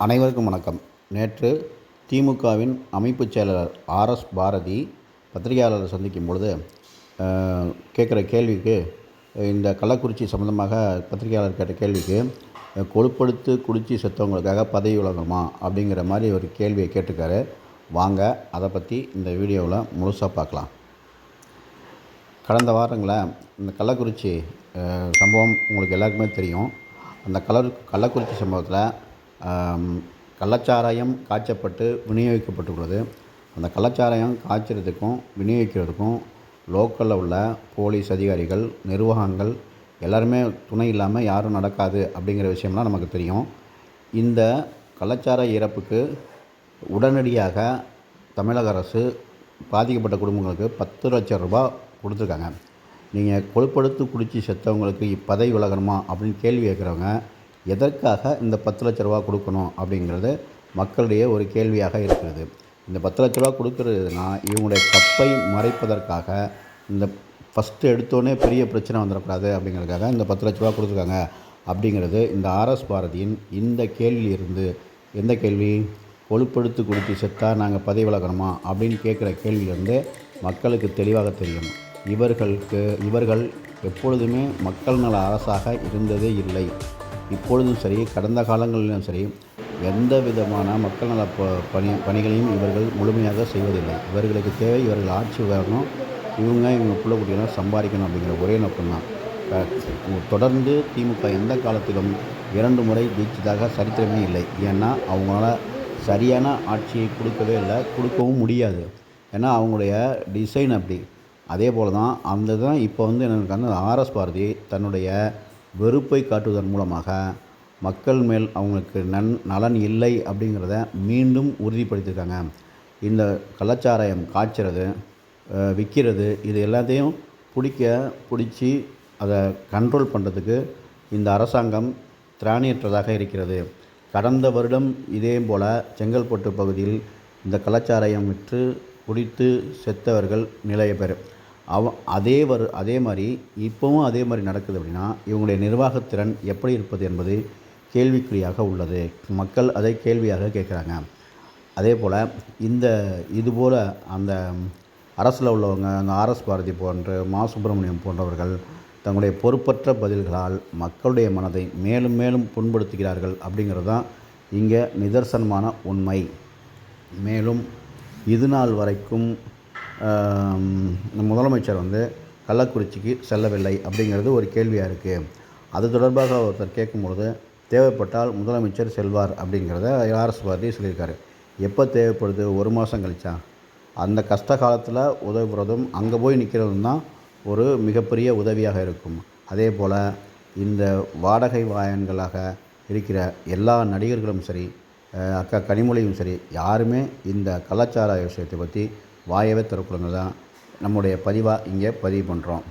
அனைவருக்கும் வணக்கம். நேற்று திமுகவின் அமைப்புச் செயலாளர் ஆர்எஸ் பாரதி பத்திரிகையாளரை சந்திக்கும் பொழுது கேட்குற கேள்விக்கு, இந்த கள்ளக்குறிச்சி சம்மந்தமாக பத்திரிகையாளர் கேட்ட கேள்விக்கு, கொழுப்படுத்து குடித்து செத்தவங்களுக்காக பதவி விலகணுமா அப்படிங்கிற மாதிரி ஒரு கேள்வியை கேட்டிருக்காரு. வாங்க அதை பற்றி இந்த வீடியோவில் முழுசாக பார்க்கலாம். கடந்த வாரங்களில் இந்த கள்ளக்குறிச்சி சம்பவம் உங்களுக்கு எல்லாருக்குமே தெரியும். அந்த கள்ளக்குறிச்சி சம்பவத்தில் கள்ளச்சாராயம் காய்ச்சப்பட்டு விநியோகிக்கப்பட்டுள்ளது. அந்த கள்ளச்சாராயம் காய்ச்சறதுக்கும் விநியோகிக்கிறதுக்கும் லோக்கலில் உள்ள போலீஸ் அதிகாரிகள், நிர்வாகங்கள் எல்லாருமே துணை இல்லாமல் யாரும் நடக்காது அப்படிங்கிற விஷயம்லாம் நமக்கு தெரியும். இந்த கள்ளச்சாராய இறப்புக்கு உடனடியாக தமிழக அரசு பாதிக்கப்பட்ட குடும்பங்களுக்கு 10 லட்சம் ரூபாய் கொடுத்துருக்காங்க. நீங்கள் கொழுப்படுத்து குடித்து செத்தவங்களுக்கு பதவி விலகணுமா அப்படின்னு கேள்வி கேட்குறவங்க, எதற்காக இந்த 10 லட்ச ரூபா கொடுக்கணும் அப்படிங்கிறது மக்களுடைய ஒரு கேள்வியாக இருக்கிறது. இந்த 10 லட்ச ரூபா கொடுக்குறதுனா இவங்களுடைய தப்பை மறைப்பதற்காக, இந்த ஃபஸ்ட்டு எடுத்தோடனே பெரிய பிரச்சனை வந்துடக்கூடாது அப்படிங்கிறதுக்காக இந்த 10 லட்ச ரூபா கொடுத்துருக்காங்க அப்படிங்கிறது இந்த ஆர்எஸ் பாரதியின் இந்த கேள்வியிலிருந்து. எந்த கேள்வி? கொழுப்படுத்து குடித்து செத்தா நாங்கள் பதவி விலகணுமா அப்படின்னு கேட்குற கேள்வியிலிருந்து மக்களுக்கு தெளிவாக தெரியும். இவர்கள் எப்பொழுதுமே மக்கள் நல அரசாக இருந்ததே இல்லை. இப்பொழுதும் சரி, கடந்த காலங்களிலும் சரி, எந்த விதமான மக்கள் நல பணிகளையும் இவர்கள் முழுமையாக செய்வதில்லை. இவர்களுக்கு தேவை இவர்கள் ஆட்சி வரணும், இவங்க புள்ள குட்டிகளும் சம்பாதிக்கணும் அப்படிங்கிற ஒரே நோக்கம்தான். தொடர்ந்து திமுக எந்த காலத்திலும் 2 முறை ஜெயிச்சதாக சரித்திரமே இல்லை. ஏன்னா அவங்களால சரியான ஆட்சியை கொடுக்கவே இல்லை, கொடுக்கவும் முடியாது. ஏன்னா அவங்களுடைய டிசைன் அப்படி. அதே போல் தான் இப்போ என்னென்னு ஆர்எஸ் பாரதி தன்னுடைய வெறுப்பை காட்டுவதன் மூலமாக மக்கள் மேல் அவங்களுக்கு நலன் இல்லை அப்படிங்கிறத மீண்டும் உறுதிப்படுத்தியிருக்காங்க. இந்த கள்ளச்சாராயம் காய்ச்சறது, விற்கிறது, இது எல்லாத்தையும் பிடிச்சி அதை கண்ட்ரோல் பண்ணுறதுக்கு இந்த அரசாங்கம் திராணியற்றதாக இருக்கிறது. கடந்த வருடம் இதே போல் செங்கல்பட்டு பகுதியில் இந்த கள்ளச்சாராயம் விற்று குடித்து செத்தவர்கள் நிறைய பேர். அதே மாதிரி இப்போவும் அதே மாதிரி நடக்குது அப்படின்னா இவங்களுடைய நிர்வாகத்திறன் எப்படி இருப்பது என்பது கேள்விக்குறியாக உள்ளது. மக்கள் அதை கேள்வியாக கேட்குறாங்க. அதே போல் இதுபோல் அந்த அரசில் உள்ளவங்க, அந்த ஆர்எஸ் பாரதி போன்ற மா சுப்பிரமணியம் போன்றவர்கள் தங்களுடைய பொறுப்பற்ற பதில்களால் மக்களுடைய மனதை மேலும் மேலும் புண்படுத்துகிறார்கள் அப்படிங்கிறது தான் இங்கே நிதர்சனமான உண்மை. மேலும் இது நாள் வரைக்கும் முதலமைச்சர் கள்ளக்குறிச்சிக்கு செல்லவில்லை அப்படிங்கிறது ஒரு கேள்வியாக இருக்குது. அது தொடர்பாக ஒருத்தர் கேட்கும்பொழுது, தேவைப்பட்டால் முதலமைச்சர் செல்வார் அப்படிங்கிறத ஆர்எஸ் பாரதி சொல்லியிருக்காரு. எப்போ தேவைப்படுது? 1 மாதம் கழிச்சா? அந்த கஷ்ட காலத்தில் உதவுறதும் அங்கே போய் நிற்கிறதும் தான் ஒரு மிகப்பெரிய உதவியாக இருக்கும். அதே போல் இந்த வாடகை வாயன்களாக இருக்கிற எல்லா நடிகர்களும் சரி, அக்கா கனிமொழியும் சரி, யாருமே இந்த கலாச்சார விஷயத்தை பற்றி வாயவே திறக்கலங்க தான் நம்முடைய பதிவாக இங்கே பதிவு பண்ணுறோம்.